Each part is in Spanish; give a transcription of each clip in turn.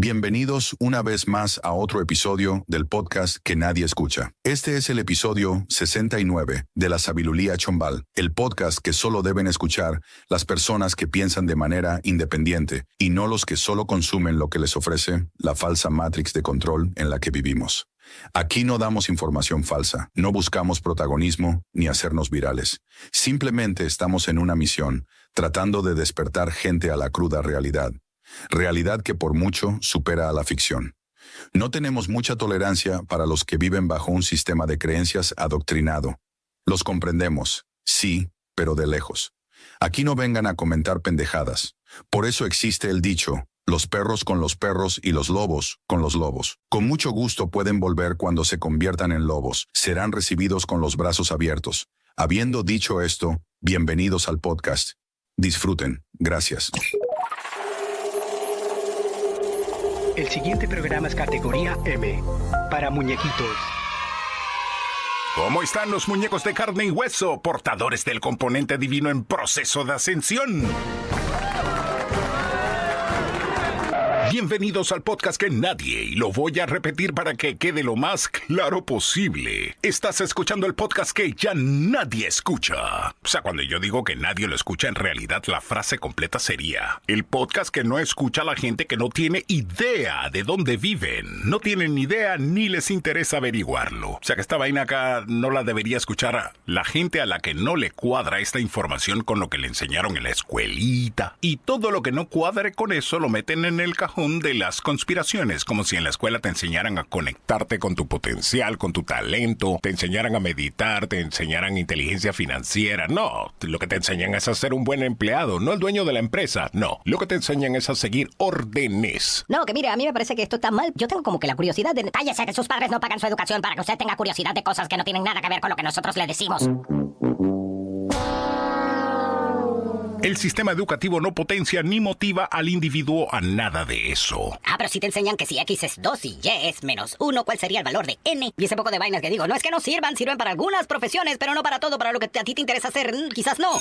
Bienvenidos una vez más a otro episodio del podcast que nadie escucha. Este es el episodio 69 de la Sabiduría Chombal, el podcast que solo deben escuchar las personas que piensan de manera independiente y no los que solo consumen lo que les ofrece la falsa matrix de control en la que vivimos. Aquí no damos información falsa, no buscamos protagonismo ni hacernos virales. Simplemente estamos en una misión, tratando de despertar gente a la cruda realidad. Realidad que por mucho supera a la ficción. No tenemos mucha tolerancia para los que viven bajo un sistema de creencias adoctrinado. Los comprendemos, sí, pero de lejos. Aquí no vengan a comentar pendejadas. Por eso existe el dicho, los perros con los perros y los lobos con los lobos. Con mucho gusto pueden volver cuando se conviertan en lobos. Serán recibidos con los brazos abiertos. Habiendo dicho esto, bienvenidos al podcast. Disfruten. Gracias. El siguiente programa es categoría M, para muñequitos. ¿Cómo están los muñecos de carne y hueso, portadores del componente divino en proceso de ascensión? Bienvenidos al podcast que nadie, y lo voy a repetir para que quede lo más claro posible. Estás escuchando el podcast que ya nadie escucha. O sea, cuando yo digo que nadie lo escucha, en realidad la frase completa sería: el podcast que no escucha a la gente que no tiene idea de dónde viven. No tienen idea ni les interesa averiguarlo. O sea que esta vaina acá no la debería escuchar la gente a la que no le cuadra esta información con lo que le enseñaron en la escuelita. Y todo lo que no cuadre con eso lo meten en el cajón de las conspiraciones, como si en la escuela te enseñaran a conectarte con tu potencial, con tu talento, te enseñaran a meditar, te enseñaran inteligencia financiera. No, lo que te enseñan es a ser un buen empleado, no el dueño de la empresa. No, lo que te enseñan es a seguir órdenes. No, que mire, a mí me parece que esto está mal. Yo tengo como que la curiosidad de... Cállese, que sus padres no pagan su educación para que usted tenga curiosidad de cosas que no tienen nada que ver con lo que nosotros le decimos. El sistema educativo no potencia ni motiva al individuo a nada de eso. Ah, pero si te enseñan que si X es 2 y Y es -1, ¿cuál sería el valor de N? Y ese poco de vainas que digo, no es que no sirvan para algunas profesiones, pero no para todo, para lo que a ti te interesa hacer, quizás no.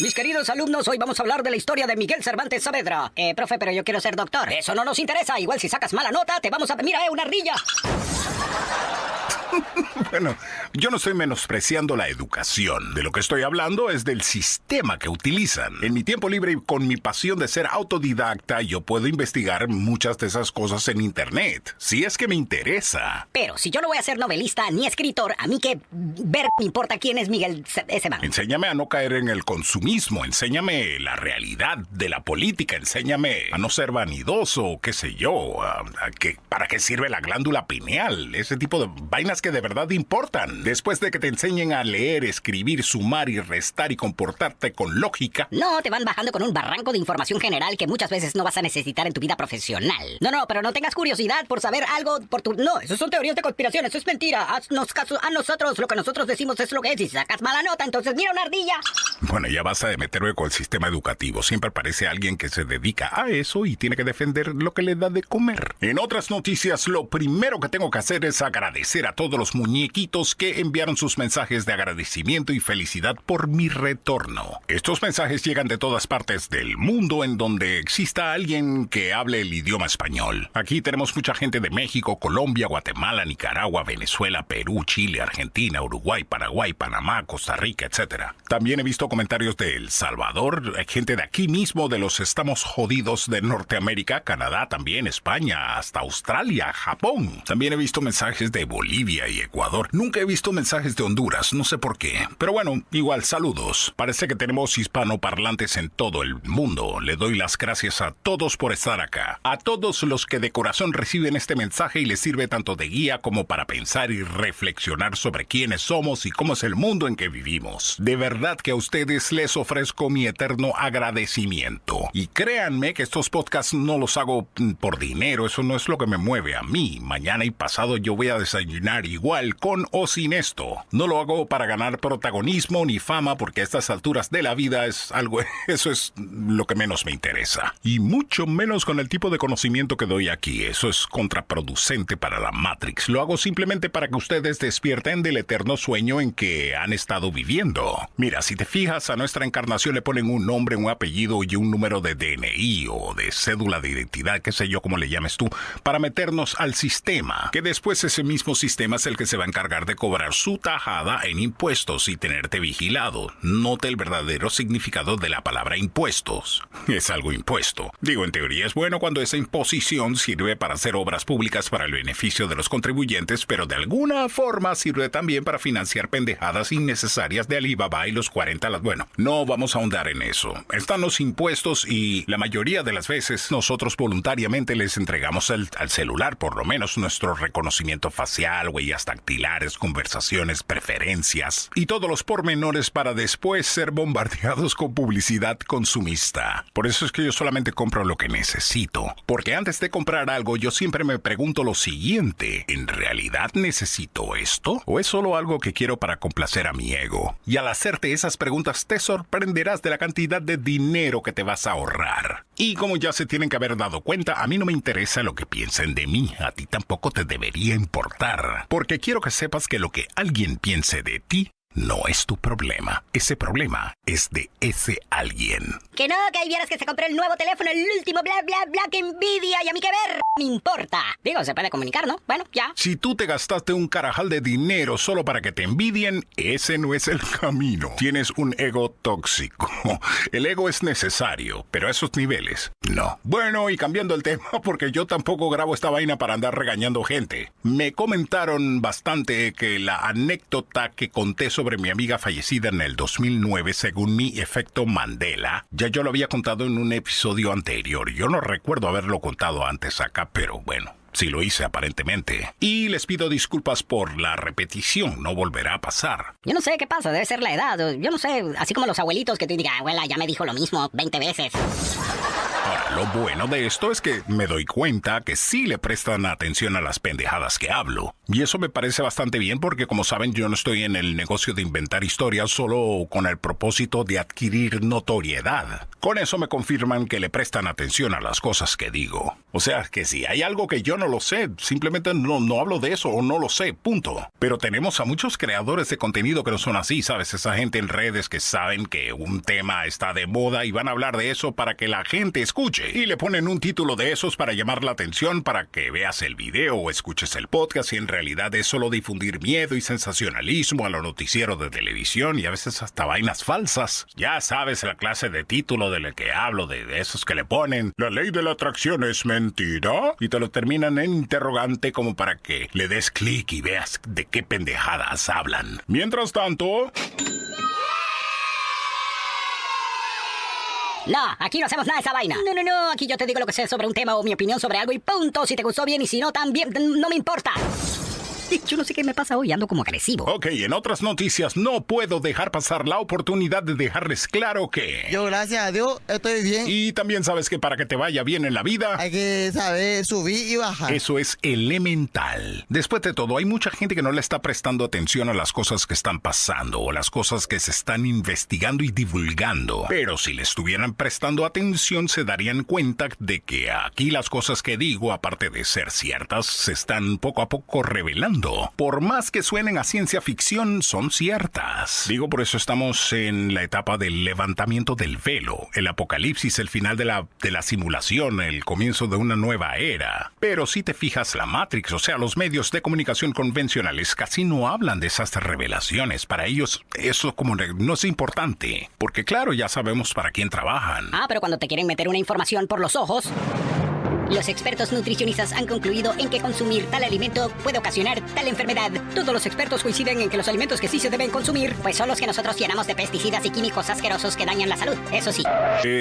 Mis queridos alumnos, hoy vamos a hablar de la historia de Miguel Cervantes Saavedra. Profe, pero yo quiero ser doctor. Eso no nos interesa, igual si sacas mala nota, te vamos a... Mira, una ardilla. Bueno, yo no estoy menospreciando la educación. De lo que estoy hablando es del sistema que utilizan. En mi tiempo libre y con mi pasión de ser autodidacta, yo puedo investigar muchas de esas cosas en internet, si es que me interesa. Pero si yo no voy a ser novelista ni escritor, a mí que ver me importa quién es Miguel ese man. Enséñame a no caer en el consumismo, enséñame la realidad de la política, enséñame a no ser vanidoso, qué sé yo, para qué sirve la glándula pineal, ese tipo de vainas que de verdad importan. Después de que te enseñen a leer, escribir, sumar y restar y comportarte con lógica. No, te van bajando con un barranco de información general que muchas veces no vas a necesitar en tu vida profesional. No, pero no tengas curiosidad por saber algo por tu... No, eso son teorías de conspiración, eso es mentira. Haznos caso a nosotros, lo que nosotros decimos es lo que es. Y si sacas mala nota, entonces mira una ardilla. Bueno, ya basta de meterme con el sistema educativo. Siempre aparece alguien que se dedica a eso y tiene que defender lo que le da de comer. En otras noticias, lo primero que tengo que hacer es agradecer a todos los muñequitos que enviaron sus mensajes de agradecimiento y felicidad por mi retorno. Estos mensajes llegan de todas partes del mundo en donde exista alguien que hable el idioma español. Aquí tenemos mucha gente de México, Colombia, Guatemala, Nicaragua, Venezuela, Perú, Chile, Argentina, Uruguay, Paraguay, Panamá, Costa Rica, etc. También he visto comentarios de El Salvador, gente de aquí mismo, de los estamos jodidos de Norteamérica, Canadá también, España, hasta Australia, Japón. También he visto mensajes de Bolivia y Ecuador. Nunca he visto mensajes de Honduras, no sé por qué. Pero bueno, igual saludos. Parece que tenemos hispanoparlantes en todo el mundo. Le doy las gracias a todos por estar acá. A todos los que de corazón reciben este mensaje y les sirve tanto de guía como para pensar y reflexionar sobre quiénes somos y cómo es el mundo en que vivimos. De verdad que a ustedes les ofrezco mi eterno agradecimiento. Y créanme que estos podcasts no los hago por dinero, eso no es lo que me mueve a mí. Mañana y pasado yo voy a desayunar igual con o sin esto. No lo hago para ganar protagonismo ni fama porque a estas alturas de la vida eso es lo que menos me interesa. Y mucho menos con el tipo de conocimiento que doy aquí. Eso es contraproducente para la Matrix. Lo hago simplemente para que ustedes despierten del eterno sueño en que han estado viviendo. Mira, si te fijas, a nuestra encarnación le ponen un nombre, un apellido y un número de DNI o de cédula de identidad, qué sé yo cómo le llames tú, para meternos al sistema, que después ese mismo sistema es el que se va a encargar de cobrar su tajada en impuestos y tenerte vigilado. Note el verdadero significado de la palabra impuestos. Es algo impuesto. Digo, en teoría es bueno cuando esa imposición sirve para hacer obras públicas para el beneficio de los contribuyentes, pero de alguna forma sirve también para financiar pendejadas innecesarias de Alibaba y los 40. Bueno, no vamos a ahondar en eso. Están los impuestos y la mayoría de las veces nosotros voluntariamente les entregamos al celular por lo menos nuestro reconocimiento facial, huellas dactilares, conversaciones, preferencias y todos los pormenores para después ser bombardeados con publicidad consumista. Por eso es que yo solamente compro lo que necesito, porque antes de comprar algo yo siempre me pregunto lo siguiente: ¿en realidad necesito esto? ¿O es solo algo que quiero para complacer a mi ego? Y al hacerte esas preguntas te sorprenderás de la cantidad de dinero que te vas a ahorrar. Y como ya se tienen que haber dado cuenta, a mí no me interesa lo que piensen de mí, a ti tampoco te debería importar, porque quiero que sepas que lo que alguien piense de ti no es tu problema. Ese problema es de ese alguien. Que no, que ahí vieras que se compró el nuevo teléfono, el último, bla, bla, bla, que envidia, y a mí que ver, me importa. Digo, se puede comunicar, ¿no? Bueno, ya. Si tú te gastaste un carajal de dinero solo para que te envidien, ese no es el camino. Tienes un ego tóxico. El ego es necesario, pero a esos niveles, no. Bueno, y cambiando el tema, porque yo tampoco grabo esta vaina para andar regañando gente. Me comentaron bastante que la anécdota que conté sobre mi amiga fallecida en el 2009, según mi efecto Mandela, ya yo lo había contado en un episodio anterior. Yo no recuerdo haberlo contado antes acá, pero bueno, sí lo hice aparentemente. Y les pido disculpas por la repetición, no volverá a pasar. Yo no sé qué pasa, debe ser la edad. Yo no sé, así como los abuelitos que te digan, abuela, ya me dijo lo mismo 20 veces. Ahora, lo bueno de esto es que me doy cuenta que sí le prestan atención a las pendejadas que hablo. Y eso me parece bastante bien porque, como saben, yo no estoy en el negocio de inventar historias solo con el propósito de adquirir notoriedad. Con eso me confirman que le prestan atención a las cosas que digo. O sea, que si hay algo que yo no lo sé, simplemente no hablo de eso o no lo sé, punto. Pero tenemos a muchos creadores de contenido que no son así, ¿sabes? Esa gente en redes que saben que un tema está de moda y van a hablar de eso para que la gente escuche. Y le ponen un título de esos para llamar la atención, para que veas el video o escuches el podcast, y en realidad es solo difundir miedo y sensacionalismo a lo noticiero de televisión y a veces hasta vainas falsas. Ya sabes la clase de título del que hablo, de esos que le ponen "la ley de la atracción es mentira" y te lo terminan en interrogante como para que le des clic y veas de qué pendejadas hablan. Mientras tanto... No, aquí no hacemos nada de esa vaina. No, aquí yo te digo lo que sé sobre un tema o mi opinión sobre algo y punto. Si te gustó bien y si no, también, no me importa. Yo no sé qué me pasa hoy, ando como agresivo. Ok, en otras noticias, no puedo dejar pasar la oportunidad de dejarles claro que... Yo, gracias a Dios, estoy bien. Y también sabes que para que te vaya bien en la vida... hay que saber subir y bajar. Eso es elemental. Después de todo, hay mucha gente que no le está prestando atención a las cosas que están pasando o las cosas que se están investigando y divulgando. Pero si le estuvieran prestando atención, se darían cuenta de que aquí las cosas que digo, aparte de ser ciertas, se están poco a poco revelando. Por más que suenen a ciencia ficción, son ciertas. Digo, por eso estamos en la etapa del levantamiento del velo, el apocalipsis, el final de la simulación, el comienzo de una nueva era. Pero si te fijas, la Matrix, o sea, los medios de comunicación convencionales casi no hablan de esas revelaciones. Para ellos eso como no es importante, porque claro, ya sabemos para quién trabajan. Pero cuando te quieren meter una información por los ojos... Los expertos nutricionistas han concluido en que consumir tal alimento puede ocasionar tal enfermedad. Todos los expertos coinciden en que los alimentos que sí se deben consumir, pues son los que nosotros llenamos de pesticidas y químicos asquerosos que dañan la salud. Eso sí.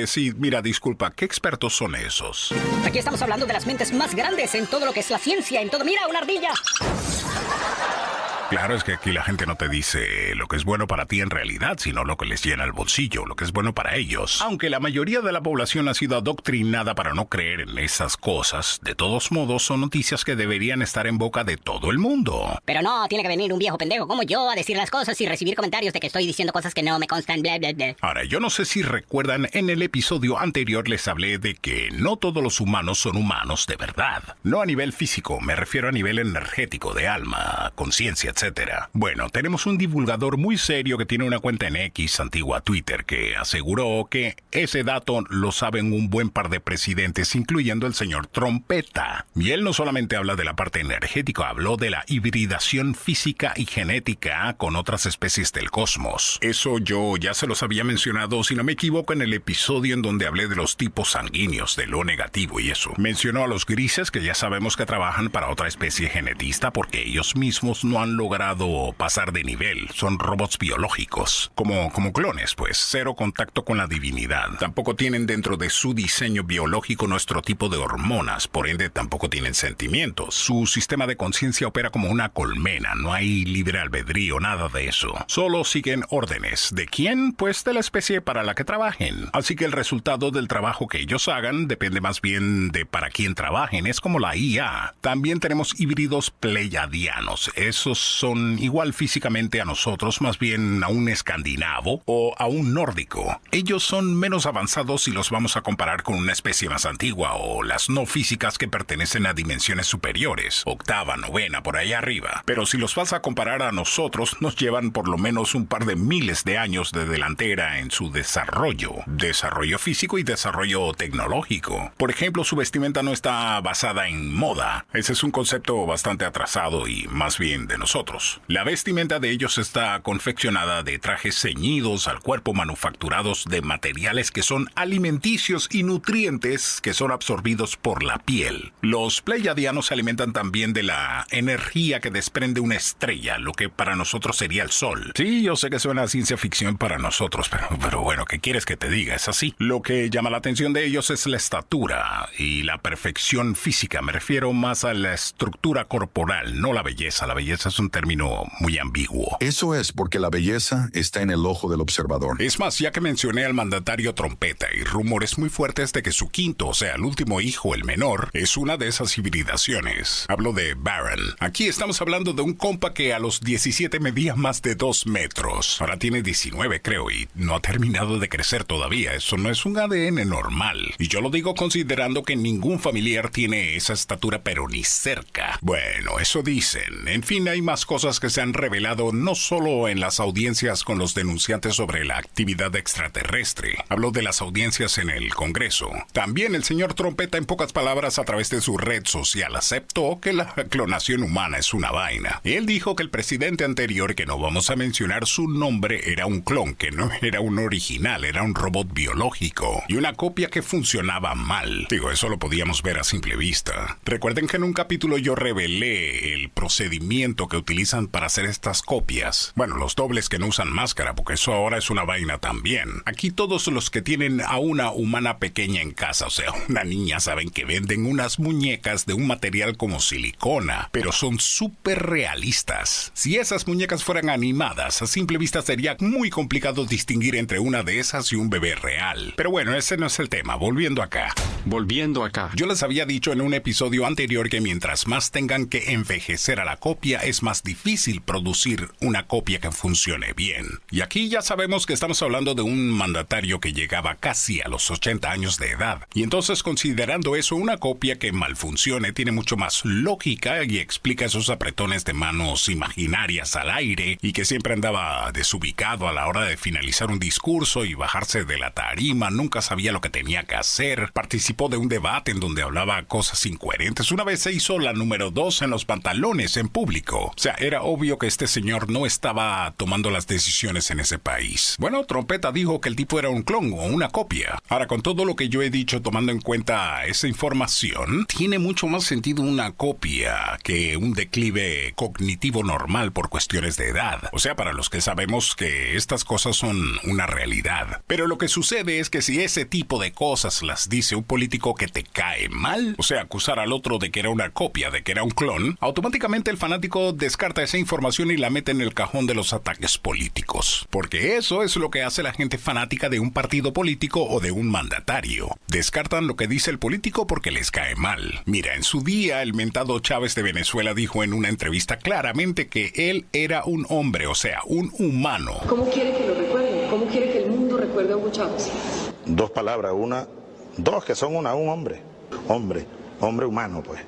Sí, mira, disculpa, ¿qué expertos son esos? Aquí estamos hablando de las mentes más grandes en todo lo que es la ciencia, en todo... ¡Mira, una ardilla! Claro, es que aquí la gente no te dice lo que es bueno para ti en realidad, sino lo que les llena el bolsillo, lo que es bueno para ellos. Aunque la mayoría de la población ha sido adoctrinada para no creer en esas cosas, de todos modos son noticias que deberían estar en boca de todo el mundo. Pero no, tiene que venir un viejo pendejo como yo a decir las cosas y recibir comentarios de que estoy diciendo cosas que no me constan, bla, bla, bla. Ahora, yo no sé si recuerdan, en el episodio anterior les hablé de que no todos los humanos son humanos de verdad. No a nivel físico, me refiero a nivel energético, de alma, conciencia, etc. Bueno, tenemos un divulgador muy serio que tiene una cuenta en X, antigua Twitter, que aseguró que ese dato lo saben un buen par de presidentes, incluyendo el señor Trompeta. Y él no solamente habla de la parte energética, habló de la hibridación física y genética con otras especies del cosmos. Eso yo ya se los había mencionado, si no me equivoco, en el episodio en donde hablé de los tipos sanguíneos, de lo negativo y eso. Mencionó a los grises, que ya sabemos que trabajan para otra especie genetista porque ellos mismos no han logrado pasar de nivel. Son robots biológicos, como clones, pues. Cero contacto con la divinidad. Tampoco tienen dentro de su diseño biológico nuestro tipo de hormonas, por ende tampoco tienen sentimientos. Su sistema de conciencia opera como una colmena, no hay libre albedrío, nada de eso. Solo siguen órdenes. ¿De quién? Pues de la especie para la que trabajen. Así que el resultado del trabajo que ellos hagan depende más bien de para quién trabajen. Es como la IA. También tenemos híbridos pleiadianos. Esos son igual físicamente a nosotros, más bien a un escandinavo o a un nórdico. Ellos son menos avanzados si los vamos a comparar con una especie más antigua o las no físicas que pertenecen a dimensiones superiores, octava, novena, por ahí arriba. Pero si los vas a comparar a nosotros, nos llevan por lo menos un par de miles de años de delantera en su desarrollo físico y desarrollo tecnológico. Por ejemplo, su vestimenta no está basada en moda. Ese es un concepto bastante atrasado y más bien de nosotros. La vestimenta de ellos está confeccionada de trajes ceñidos al cuerpo, manufacturados de materiales que son alimenticios y nutrientes que son absorbidos por la piel. Los pleiadianos se alimentan también de la energía que desprende una estrella, lo que para nosotros sería el sol. Sí, yo sé que suena a ciencia ficción para nosotros, pero bueno, ¿qué quieres que te diga? Es así. Lo que llama la atención de ellos es la estatura y la perfección física. Me refiero más a la estructura corporal, no la belleza. La belleza es un término muy ambiguo. Eso es porque la belleza está en el ojo del observador. Es más, ya que mencioné al mandatario Trompeta, y rumores muy fuertes de que su quinto, o sea, el último hijo, el menor, es una de esas hibridaciones. Hablo de Baron. Aquí estamos hablando de un compa que a los 17 medía más de 2 metros. Ahora tiene 19, creo, y no ha terminado de crecer todavía. Eso no es un ADN normal. Y yo lo digo considerando que ningún familiar tiene esa estatura, pero ni cerca. Bueno, eso dicen. En fin, hay más cosas que se han revelado no solo en las audiencias con los denunciantes sobre la actividad extraterrestre. Hablo de las audiencias en el Congreso. También el señor Trompeta, en pocas palabras, a través de su red social, aceptó que la clonación humana es una vaina. Él dijo que el presidente anterior, que no vamos a mencionar su nombre, era un clon, que no era un original, era un robot biológico y una copia que funcionaba mal. Digo, eso lo podíamos ver a simple vista. Recuerden que en un capítulo yo revelé el procedimiento que utilizan para hacer estas copias. Bueno, los dobles que no usan máscara, porque eso ahora es una vaina también. Aquí todos los que tienen a una humana pequeña en casa, o sea, una niña, saben que venden unas muñecas de un material como silicona, pero son súper realistas. Si esas muñecas fueran animadas, a simple vista sería muy complicado distinguir entre una de esas y un bebé real. Pero bueno, ese no es el tema. Volviendo acá. Yo les había dicho en un episodio anterior que mientras más tengan que envejecer a la copia, es más difícil producir una copia que funcione bien. Y aquí ya sabemos que estamos hablando de un mandatario que llegaba casi a los 80 años de edad. Y entonces, considerando eso, una copia que mal funcione tiene mucho más lógica y explica esos apretones de manos imaginarias al aire y que siempre andaba desubicado a la hora de finalizar un discurso y bajarse de la tarima, nunca sabía lo que tenía que hacer, participó de un debate en donde hablaba cosas incoherentes. Una vez se hizo la número 2 en los pantalones en público. O sea, era obvio que este señor no estaba tomando las decisiones en ese país. Bueno, Trompeta dijo que el tipo era un clon o una copia. Ahora, con todo lo que yo he dicho, tomando en cuenta esa información, tiene mucho más sentido una copia que un declive cognitivo normal por cuestiones de edad. O sea, para los que sabemos que estas cosas son una realidad. Pero lo que sucede es que si ese tipo de cosas las dice un político que te cae mal, o sea, acusar al otro de que era una copia, de que era un clon, automáticamente el fanático descarta esa información y la mete en el cajón de los ataques políticos. Porque eso es lo que hace la gente fanática de un partido político o de un mandatario. Descartan lo que dice el político porque les cae mal. Mira, en su día, el mentado Chávez de Venezuela dijo en una entrevista claramente que él era un hombre, o sea, un humano. ¿Cómo quiere que lo recuerden? ¿Cómo quiere que el mundo recuerde a Hugo Chávez? Dos palabras, dos que son un hombre. Hombre humano, pues.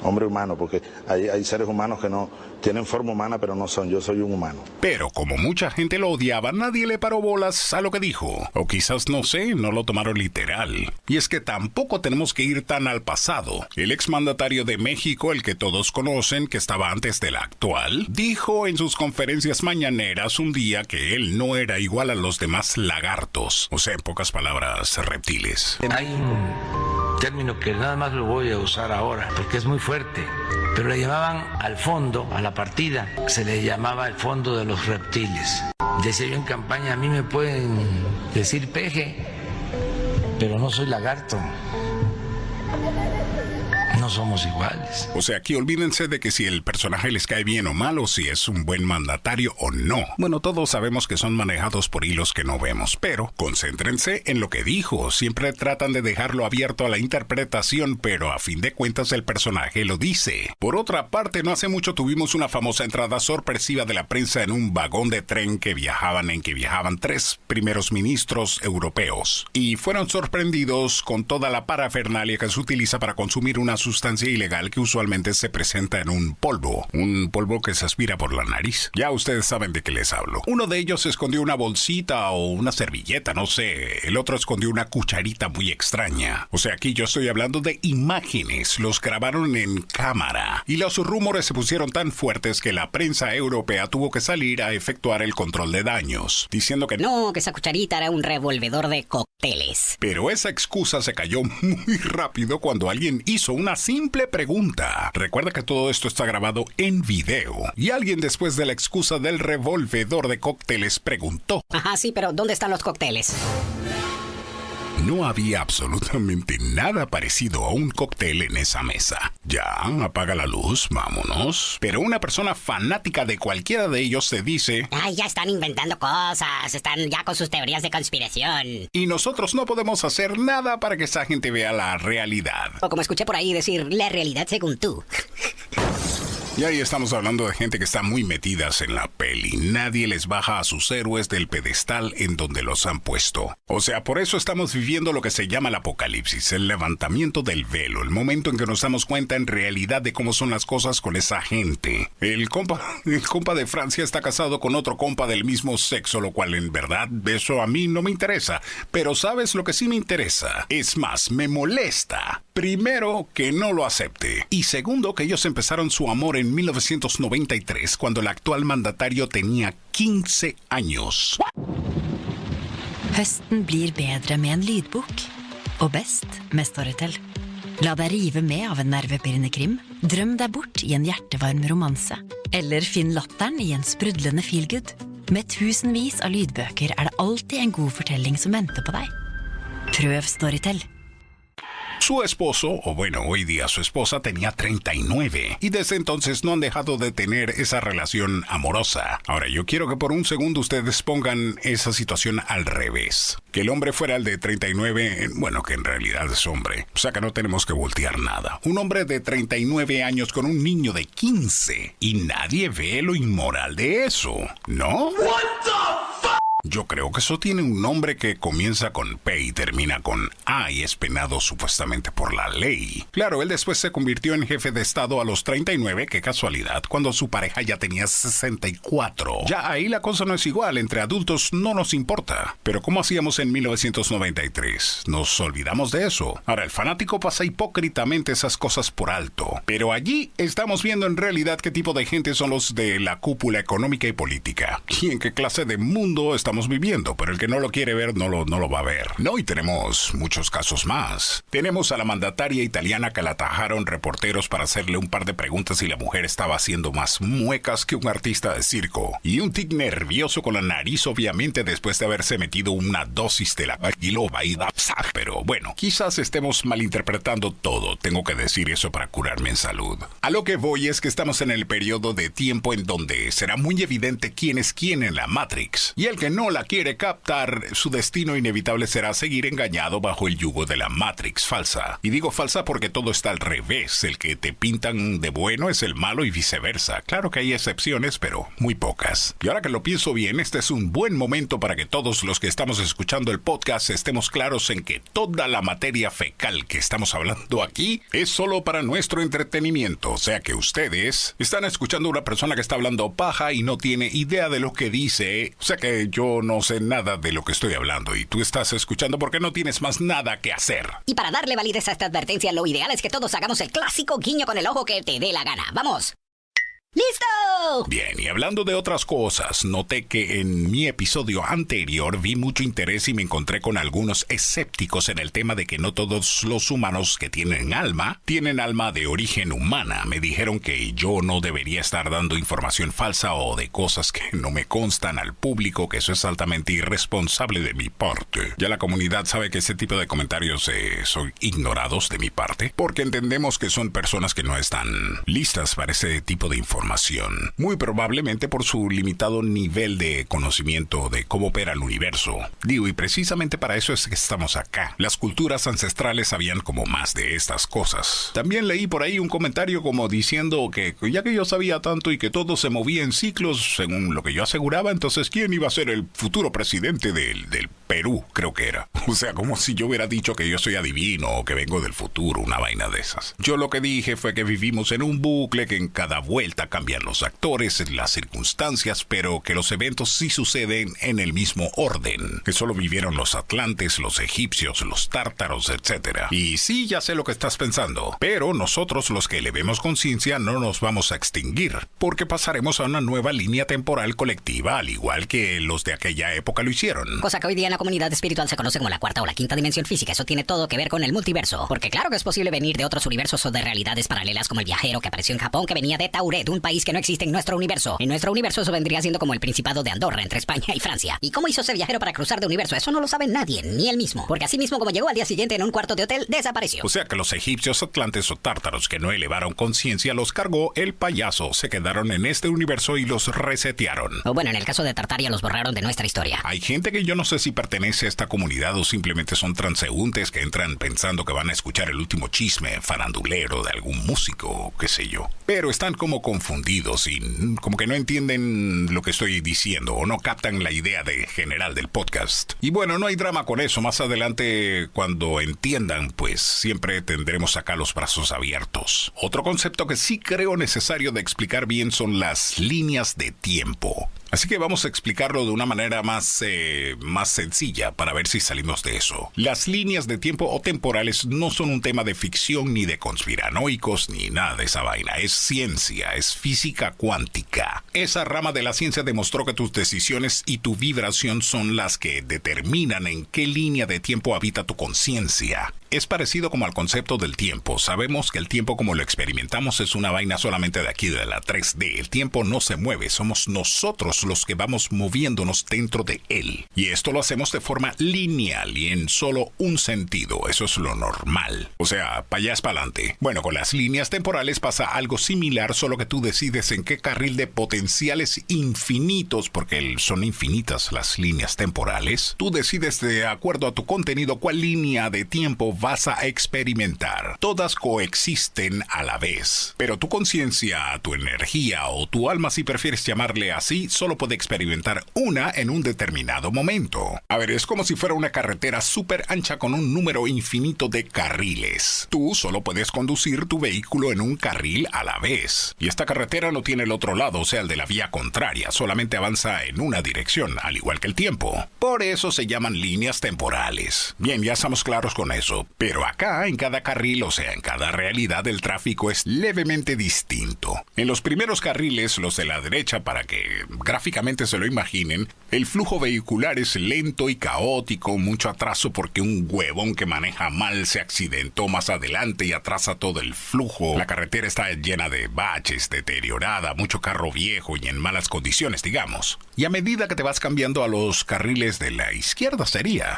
Hombre humano, porque hay seres humanos que no tienen forma humana, pero no son. Yo soy un humano. Pero como mucha gente lo odiaba, nadie le paró bolas a lo que dijo. O quizás, no sé, no lo tomaron literal. Y es que tampoco tenemos que ir tan al pasado. El exmandatario de México, el que todos conocen, que estaba antes del actual, dijo en sus conferencias mañaneras un día que él no era igual a los demás lagartos. O sea, en pocas palabras, reptiles. Hay un término que nada más lo voy a usar ahora porque es muy fuerte, pero le llamaban al fondo, a la partida, se le llamaba el fondo de los reptiles. Decía yo en campaña, a mí me pueden decir peje, pero no soy lagarto. No somos iguales. O sea, aquí olvídense de que si el personaje les cae bien o mal, o si es un buen mandatario o no. Bueno, todos sabemos que son manejados por hilos que no vemos, pero concéntrense en lo que dijo. Siempre tratan de dejarlo abierto a la interpretación, pero a fin de cuentas el personaje lo dice. Por otra parte, no hace mucho tuvimos una famosa entrada sorpresiva de la prensa en un vagón de tren en que viajaban 3 primeros ministros europeos. Y fueron sorprendidos con toda la parafernalia que se utiliza para consumir una sustancia ilegal que usualmente se presenta en un polvo que se aspira por la nariz. Ya ustedes saben de qué les hablo. Uno de ellos escondió una bolsita o una servilleta, no sé. El otro escondió una cucharita muy extraña. O sea, aquí yo estoy hablando de imágenes. Los grabaron en cámara. Y los rumores se pusieron tan fuertes que la prensa europea tuvo que salir a efectuar el control de daños, diciendo que no, que esa cucharita era un revolvedor de cócteles. Pero esa excusa se cayó muy rápido cuando alguien hizo una simple pregunta. Recuerda que todo esto está grabado en video. Y alguien después de la excusa del revolvedor de cócteles preguntó. Ajá, sí, pero ¿dónde están los cócteles? No había absolutamente nada parecido a un cóctel en esa mesa. Ya, apaga la luz, vámonos. Pero una persona fanática de cualquiera de ellos se dice... Ay, ya están inventando cosas, están ya con sus teorías de conspiración. Y nosotros no podemos hacer nada para que esa gente vea la realidad. O como escuché por ahí decir, la realidad según tú. Y ahí estamos hablando de gente que está muy metidas en la peli. Nadie les baja a sus héroes del pedestal en donde los han puesto. O sea, por eso estamos viviendo lo que se llama el apocalipsis, el levantamiento del velo, el momento en que nos damos cuenta en realidad de cómo son las cosas con esa gente. El compa de Francia está casado con otro compa del mismo sexo, lo cual en verdad eso a mí no me interesa. Pero ¿sabes lo que sí me interesa? Es más, me molesta. Primero, que no lo acepte. Y segundo, que ellos empezaron su amor en 1993, cuando el actual mandatario tenía 15 años. Høsten blir bedre med en lydbok, og best med Storytel. La deg rive med av en nervepirrende krim, drøm deg bort i en hjertevarm romanse, eller finn latteren i en sprudlende feelgood. Med tusenvis av lydbøker det alltid en god fortelling som venter på deg. Prøv Storytel. Su esposo, o bueno, hoy día su esposa, tenía 39 y desde entonces no han dejado de tener esa relación amorosa. Ahora, yo quiero que por un segundo ustedes pongan esa situación al revés. Que el hombre fuera el de 39, bueno, que en realidad es hombre. O sea que no tenemos que voltear nada. Un hombre de 39 años con un niño de 15 y nadie ve lo inmoral de eso, ¿no? What the fuck? Yo creo que eso tiene un nombre que comienza con P y termina con A y es penado supuestamente por la ley. Claro, él después se convirtió en jefe de estado a los 39, qué casualidad, cuando su pareja ya tenía 64. Ya ahí la cosa no es igual, entre adultos no nos importa. Pero ¿cómo hacíamos en 1993? Nos olvidamos de eso. Ahora, el fanático pasa hipócritamente esas cosas por alto. Pero allí estamos viendo en realidad qué tipo de gente son los de la cúpula económica y política. ¿Y en qué clase de mundo estamos estamos viviendo, pero el que no lo quiere ver no lo va a ver. No, y tenemos muchos casos más. Tenemos a la mandataria italiana que la atajaron reporteros para hacerle un par de preguntas y la mujer estaba haciendo más muecas que un artista de circo. Y un tic nervioso con la nariz, obviamente, después de haberse metido una dosis de la biloba y da psaj. Pero bueno, quizás estemos malinterpretando todo. Tengo que decir eso para curarme en salud. A lo que voy es que estamos en el periodo de tiempo en donde será muy evidente quién es quién en la Matrix. Y el que no la quiere captar, su destino inevitable será seguir engañado bajo el yugo de la Matrix falsa. Y digo falsa porque todo está al revés. El que te pintan de bueno es el malo y viceversa. Claro que hay excepciones, pero muy pocas. Y ahora que lo pienso bien, este es un buen momento para que todos los que estamos escuchando el podcast estemos claros en que toda la materia fecal que estamos hablando aquí es solo para nuestro entretenimiento. O sea que ustedes están escuchando a una persona que está hablando paja y no tiene idea de lo que dice. O sea que yo no sé nada de lo que estoy hablando y tú estás escuchando porque no tienes más nada que hacer. Y para darle validez a esta advertencia, lo ideal es que todos hagamos el clásico guiño con el ojo que te dé la gana. ¡Vamos! ¡Listo! Bien, y hablando de otras cosas, noté que en mi episodio anterior vi mucho interés y me encontré con algunos escépticos en el tema de que no todos los humanos que tienen alma de origen humana. Me dijeron que yo no debería estar dando información falsa o de cosas que no me constan al público, que eso es altamente irresponsable de mi parte. Ya la comunidad sabe que ese tipo de comentarios son ignorados de mi parte, porque entendemos que son personas que no están listas para ese tipo de información. Muy probablemente por su limitado nivel de conocimiento de cómo opera el universo. Digo, y precisamente para eso es que estamos acá. Las culturas ancestrales sabían como más de estas cosas. También leí por ahí un comentario como diciendo que ya que yo sabía tanto y que todo se movía en ciclos según lo que yo aseguraba, entonces ¿quién iba a ser el futuro presidente del Perú? Creo que era. O sea, como si yo hubiera dicho que yo soy adivino o que vengo del futuro, una vaina de esas. Yo lo que dije fue que vivimos en un bucle, que en cada vuelta cambian los actores, las circunstancias, pero que los eventos sí suceden en el mismo orden, que solo vivieron los atlantes, los egipcios, los tártaros, etc. Y sí, ya sé lo que estás pensando, pero nosotros los que elevemos conciencia no nos vamos a extinguir, porque pasaremos a una nueva línea temporal colectiva, al igual que los de aquella época lo hicieron. Cosa que hoy día en la comunidad espiritual se conoce como la cuarta o la quinta dimensión física. Eso tiene todo que ver con el multiverso, porque claro que es posible venir de otros universos o de realidades paralelas, como el viajero que apareció en Japón, que venía de Tauret, un país que no existe en nuestro universo. En nuestro universo eso vendría siendo como el Principado de Andorra entre España y Francia. ¿Y cómo hizo ese viajero para cruzar de universo? Eso no lo sabe nadie, ni él mismo. Porque así mismo como llegó al día siguiente en un cuarto de hotel, desapareció. O sea que los egipcios, atlantes o tártaros que no elevaron conciencia los cargó el payaso. Se quedaron en este universo y los resetearon. O bueno, en el caso de Tartaria los borraron de nuestra historia. Hay gente que yo no sé si pertenece a esta comunidad o simplemente son transeúntes que entran pensando que van a escuchar el último chisme farandulero de algún músico o qué sé yo. Pero están como confundidos y como que no entienden lo que estoy diciendo o no captan la idea general del podcast. Y bueno, no hay drama con eso. Más adelante, cuando entiendan, pues siempre tendremos acá los brazos abiertos. Otro concepto que sí creo necesario de explicar bien son las líneas de tiempo. Así que vamos a explicarlo de una manera más sencilla para ver si salimos de eso. Las líneas de tiempo o temporales no son un tema de ficción ni de conspiranoicos ni nada de esa vaina. Es ciencia, es física cuántica. Esa rama de la ciencia demostró que tus decisiones y tu vibración son las que determinan en qué línea de tiempo habita tu conciencia. Es parecido como al concepto del tiempo. Sabemos que el tiempo como lo experimentamos es una vaina solamente de aquí, de la 3D. El tiempo no se mueve, somos nosotros los que vamos moviéndonos dentro de él. Y esto lo hacemos de forma lineal y en solo un sentido. Eso es lo normal. O sea, para allá es para adelante. Bueno, con las líneas temporales pasa algo similar, solo que tú decides en qué carril de potenciales infinitos, porque son infinitas las líneas temporales. Tú decides de acuerdo a tu contenido cuál línea de tiempo vas a experimentar. Todas coexisten a la vez, pero tu conciencia, tu energía o tu alma, si prefieres llamarle así, solo puede experimentar una en un determinado momento. A ver, es como si fuera una carretera súper ancha con un número infinito de carriles. Tú solo puedes conducir tu vehículo en un carril a la vez. Y esta carretera no tiene el otro lado, o sea, el de la vía contraria, solamente avanza en una dirección, al igual que el tiempo. Por eso se llaman líneas temporales. Bien, ya estamos claros con eso. Pero acá, en cada carril, o sea, en cada realidad, el tráfico es levemente distinto. En los primeros carriles, los de la derecha, para que gráficamente se lo imaginen, el flujo vehicular es lento y caótico, mucho atraso porque un huevón que maneja mal se accidentó más adelante y atrasa todo el flujo. La carretera está llena de baches, deteriorada, mucho carro viejo y en malas condiciones, digamos. Y a medida que te vas cambiando a los carriles de la izquierda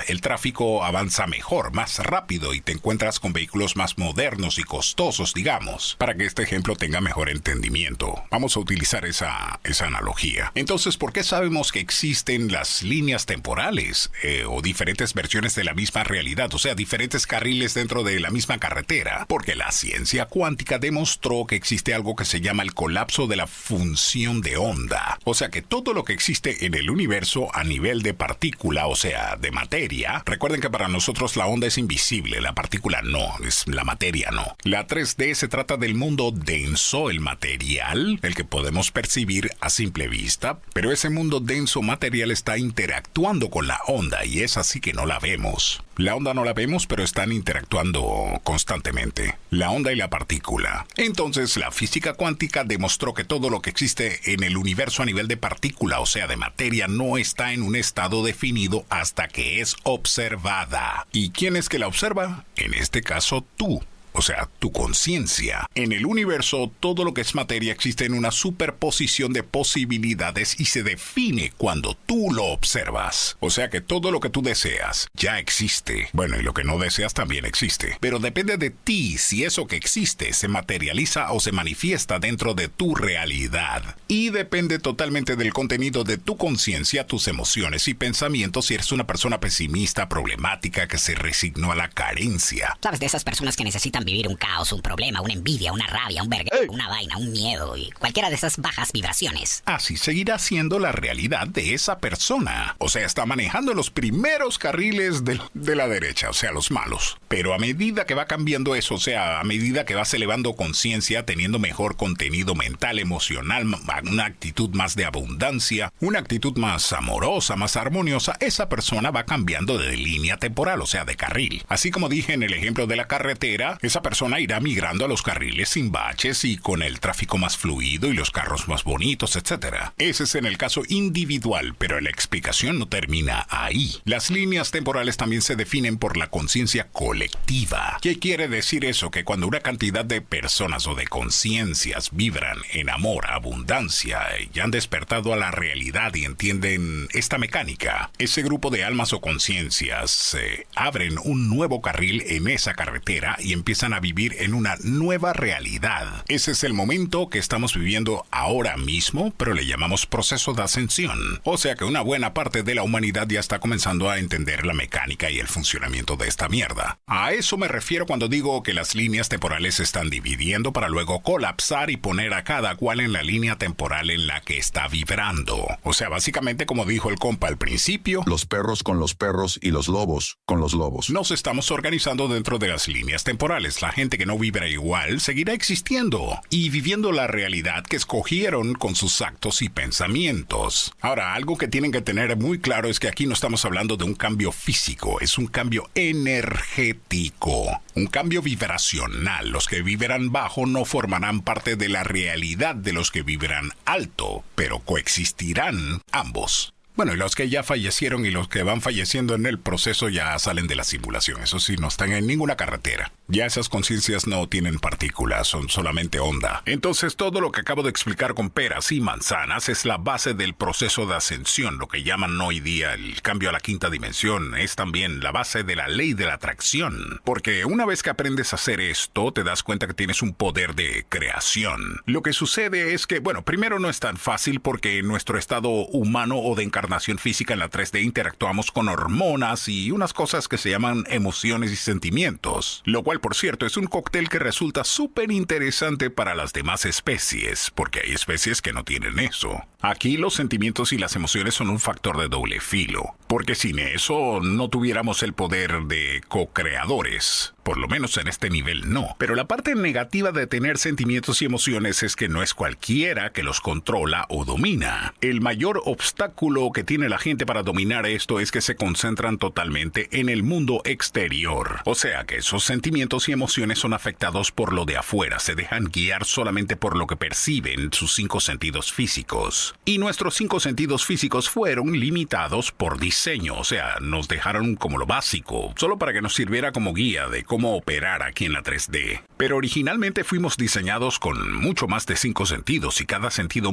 el tráfico avanza mejor, más rápido y te encuentras con vehículos más modernos y costosos, digamos. Para que este ejemplo tenga mejor entendimiento, vamos a utilizar esa analogía. Entonces, ¿por qué sabemos que existen las líneas temporales o diferentes versiones de la misma realidad? O sea, diferentes carriles dentro de la misma carretera. Porque la ciencia cuántica demostró que existe algo que se llama el colapso de la función de onda. O sea que todo lo que existe en el universo a nivel de partícula, o sea, de materia. Recuerden que para nosotros la onda es invisible, la partícula no, es la materia no. La 3D se trata del mundo denso, el material, el que podemos percibir a simple vista, pero ese mundo denso material está interactuando con la onda y es así que no la vemos. La onda no la vemos, pero están interactuando constantemente, la onda y la partícula. Entonces, la física cuántica demostró que todo lo que existe en el universo a nivel de partícula, o sea, de materia, no está en un estado definido hasta que es observada. ¿Y quién es que la observa? En este caso, tú. O sea, tu conciencia. En el universo, todo lo que es materia existe en una superposición de posibilidades y se define cuando tú lo observas. O sea que todo lo que tú deseas ya existe. Bueno, y lo que no deseas también existe. Pero depende de ti si eso que existe se materializa o se manifiesta dentro de tu realidad. Y depende totalmente del contenido de tu conciencia, tus emociones y pensamientos si eres una persona pesimista, problemática, que se resignó a la carencia. ¿Sabes de esas personas que necesitan vivir un caos, un problema, una envidia, una rabia, un verga, una vaina, un miedo y cualquiera de esas bajas vibraciones? Así seguirá siendo la realidad de esa persona. O sea, está manejando los primeros carriles de la derecha, o sea, los malos. Pero a medida que va cambiando eso, o sea, a medida que vas elevando conciencia, teniendo mejor contenido mental, emocional, una actitud más de abundancia, una actitud más amorosa, más armoniosa, esa persona va cambiando de línea temporal, o sea, de carril. Así como dije en el ejemplo de la carretera, esa persona irá migrando a los carriles sin baches y con el tráfico más fluido y los carros más bonitos, etc. Ese es en el caso individual, pero la explicación no termina ahí. Las líneas temporales también se definen por la conciencia colectiva. ¿Qué quiere decir eso? Que cuando una cantidad de personas o de conciencias vibran en amor, abundancia y han despertado a la realidad y entienden esta mecánica, ese grupo de almas o conciencias abren un nuevo carril en esa carretera y empiezan a vivir en una nueva realidad. Ese es el momento que estamos viviendo ahora mismo, pero le llamamos proceso de ascensión. O sea que una buena parte de la humanidad ya está comenzando a entender la mecánica y el funcionamiento de esta mierda. A eso me refiero cuando digo que las líneas temporales se están dividiendo para luego colapsar y poner a cada cual en la línea temporal en la que está vibrando. O sea, básicamente como dijo el compa al principio, los perros con los perros y los lobos con los lobos. Nos estamos organizando dentro de las líneas temporales. La gente que no vibra igual seguirá existiendo y viviendo la realidad que escogieron con sus actos y pensamientos. Ahora, algo que tienen que tener muy claro es que aquí no estamos hablando de un cambio físico, es un cambio energético, un cambio vibracional. Los que vibran bajo no formarán parte de la realidad de los que vibran alto, pero coexistirán ambos. Bueno, y los que ya fallecieron y los que van falleciendo en el proceso ya salen de la simulación. Eso sí, no están en ninguna carretera. Ya esas conciencias no tienen partículas, son solamente onda. Entonces, todo lo que acabo de explicar con peras y manzanas es la base del proceso de ascensión. Lo que llaman hoy día el cambio a la quinta dimensión es también la base de la ley de la atracción. Porque una vez que aprendes a hacer esto, te das cuenta que tienes un poder de creación. Lo que sucede es que, bueno, primero no es tan fácil porque en nuestro estado humano o de encarnación física en la 3D interactuamos con hormonas y unas cosas que se llaman emociones y sentimientos, lo cual por cierto es un cóctel que resulta súper interesante para las demás especies, porque hay especies que no tienen eso. Aquí los sentimientos y las emociones son un factor de doble filo, porque sin eso no tuviéramos el poder de co-creadores. por lo menos en este nivel no. Pero la parte negativa de tener sentimientos y emociones es que no es cualquiera que los controla o domina. El mayor obstáculo que tiene la gente para dominar esto es que se concentran totalmente en el mundo exterior. O sea que esos sentimientos y emociones son afectados por lo de afuera, se dejan guiar solamente por lo que perciben sus 5 sentidos físicos. Y nuestros 5 sentidos físicos fueron limitados por diseño, o sea, nos dejaron como lo básico, solo para que nos sirviera como guía de cómo operar aquí en la 3D. Pero originalmente fuimos diseñados con mucho más de 5 sentidos y cada sentido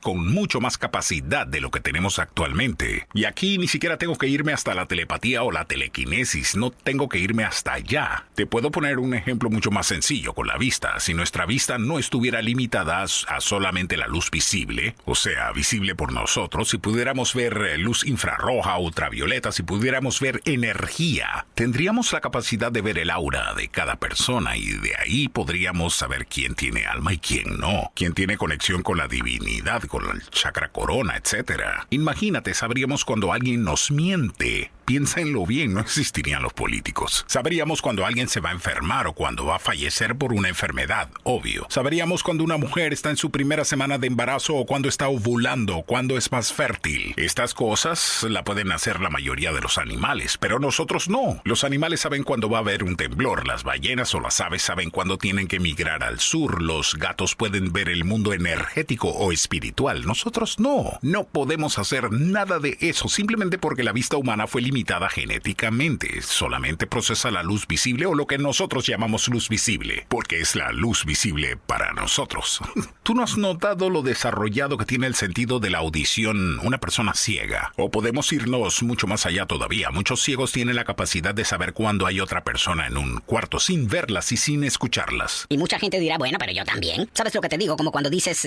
con mucho más capacidad de lo que tenemos actualmente. Y aquí ni siquiera tengo que irme hasta la telepatía o la telequinesis, no tengo que irme hasta allá. Te puedo poner un ejemplo mucho más sencillo con la vista. Si nuestra vista no estuviera limitada a solamente la luz visible, o sea, visible por nosotros, si pudiéramos ver luz infrarroja, ultravioleta, si pudiéramos ver energía, tendríamos la capacidad de ver el aura de cada persona y de ahí podríamos saber quién tiene alma y quién no, quién tiene conexión con la divinidad, con el chakra corona, etc. Imagínate, sabríamos cuando alguien nos miente. Piénsenlo bien, no existirían los políticos. Sabríamos cuando alguien se va a enfermar o cuando va a fallecer por una enfermedad, obvio. Sabríamos cuando una mujer está en su primera semana de embarazo o cuando está ovulando, cuando es más fértil. Estas cosas la pueden hacer la mayoría de los animales, pero nosotros no. Los animales saben cuando va a haber un temblor, las ballenas o las aves saben cuándo tienen que migrar al sur, los gatos pueden ver el mundo energético o espiritual. Nosotros no. No podemos hacer nada de eso simplemente porque la vista humana fue limitada genéticamente. Solamente procesa la luz visible o lo que nosotros llamamos luz visible, porque es la luz visible para nosotros. ¿Tú no has notado lo desarrollado que tiene el sentido de la audición una persona ciega? O podemos irnos mucho más allá todavía. Muchos ciegos tienen la capacidad de saber cuándo hay otra persona en un cuarto sin verlas y sin escucharlas. Y mucha gente dirá, bueno, pero yo también. ¿Sabes lo que te digo? Como cuando dices,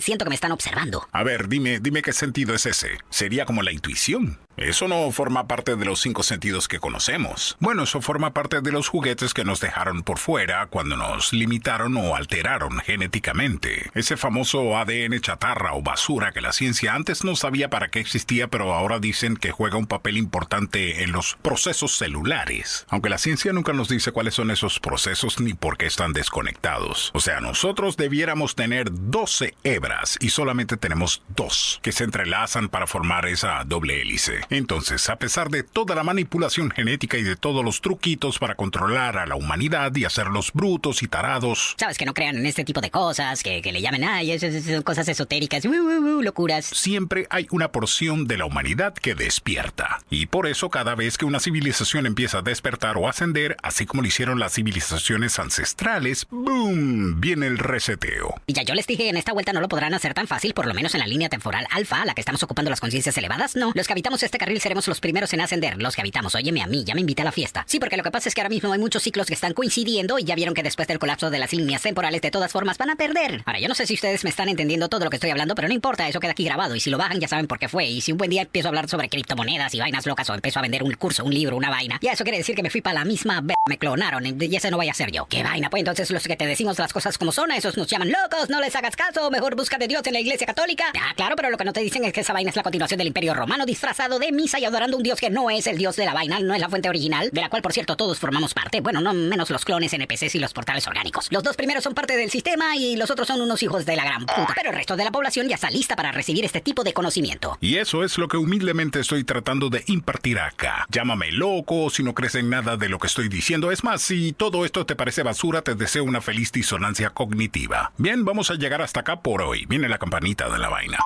siento que me están observando. A ver, dime qué sentido es ese. ¿Sería como la intuición? Eso no forma parte de los 5 sentidos que conocemos. Bueno, eso forma parte de los juguetes que nos dejaron por fuera cuando nos limitaron o alteraron genéticamente. Ese famoso ADN chatarra o basura que la ciencia antes no sabía para qué existía, pero ahora dicen que juega un papel importante en los procesos celulares. Aunque la ciencia nunca nos dice cuáles son esos procesos ni por qué están desconectados. O sea, nosotros debiéramos tener 12 hebras y solamente tenemos 2 que se entrelazan para formar esa doble hélice. Entonces, a pesar de toda la manipulación genética y de todos los truquitos para controlar a la humanidad y hacerlos brutos y tarados... Sabes, que no crean en este tipo de cosas, que le llamen, son cosas esotéricas, locuras. Siempre hay una porción de la humanidad que despierta. Y por eso cada vez que una civilización empieza a despertar o ascender, así como lo hicieron las civilizaciones ancestrales, ¡boom!, viene el reseteo. Y ya yo les dije, en esta vuelta no lo podrán hacer tan fácil, por lo menos en la línea temporal alfa, a la que estamos ocupando las conciencias elevadas, no. Los que habitamos este carril seremos los primeros en ascender, los que habitamos. Óyeme a mí, ya me invité a la fiesta. Sí, porque lo que pasa es que ahora mismo hay muchos ciclos que están coincidiendo y ya vieron que después del colapso de las líneas temporales de todas formas van a perder. Ahora, yo no sé si ustedes me están entendiendo todo lo que estoy hablando, pero no importa, eso queda aquí grabado y si lo bajan ya saben por qué fue. Y si un buen día empiezo a hablar sobre criptomonedas y vainas locas o empiezo a vender un curso, un libro, una vaina, ya eso quiere decir que me fui para la misma me clonaron y ese no vaya a ser yo. ¿Qué vaina? Pues entonces los que te decimos las cosas como son, a esos nos llaman locos, no les hagas caso, mejor busca de Dios en la iglesia católica. Ah, claro, pero lo que no te dicen es que esa vaina es la continuación del Imperio Romano disfrazado de misa y adorando un dios que no es el dios de la vaina, no es la fuente original, de la cual por cierto todos formamos parte, bueno, no menos los clones, NPCs y los portales orgánicos. Los 2 primeros son parte del sistema y los otros son unos hijos de la gran puta, pero el resto de la población ya está lista para recibir este tipo de conocimiento. Y eso es lo que humildemente estoy tratando de impartir acá. Llámame loco si no crees en nada de lo que estoy diciendo. Es más, si todo esto te parece basura, te deseo una feliz disonancia cognitiva. Bien, vamos a llegar hasta acá por hoy. Viene la campanita de la vaina.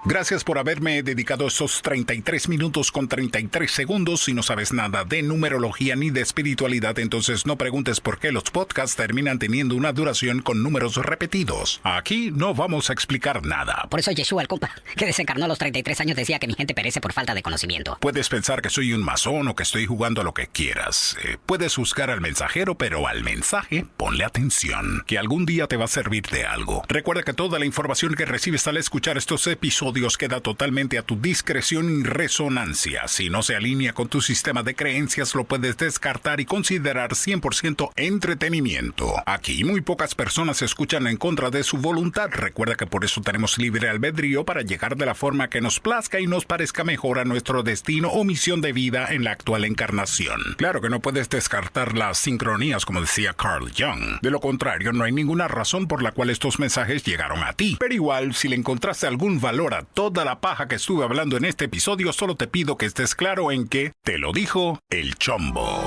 Gracias por haberme dedicado esos 33 minutos con 33 segundos. Si no sabes nada de numerología ni de espiritualidad, entonces no preguntes por qué los podcasts terminan teniendo una duración con números repetidos. Aquí no vamos a explicar nada. Por eso Yeshua, el compa, que desencarnó a los 33 años, decía que mi gente perece por falta de conocimiento. Puedes pensar que soy un masón o que estoy jugando a lo que quieras. Puedes juzgar al mensajero, pero al mensaje ponle atención, que algún día te va a servir de algo. Recuerda que toda la información que recibes al escuchar estos episodios episodios queda totalmente a tu discreción y resonancia. Si no se alinea con tu sistema de creencias, lo puedes descartar y considerar 100% entretenimiento. Aquí muy pocas personas se escuchan en contra de su voluntad. Recuerda que por eso tenemos libre albedrío para llegar de la forma que nos plazca y nos parezca mejor a nuestro destino o misión de vida en la actual encarnación. Claro que no puedes descartar las sincronías, como decía Carl Jung. De lo contrario, no hay ninguna razón por la cual estos mensajes llegaron a ti. Pero igual, si le encontraste algún valor a toda la paja que estuve hablando en este episodio, solo te pido que estés claro en que te lo dijo el Chombo.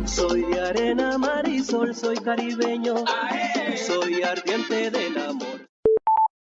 Soy de arena, mar y sol, soy caribeño, soy ardiente del amor.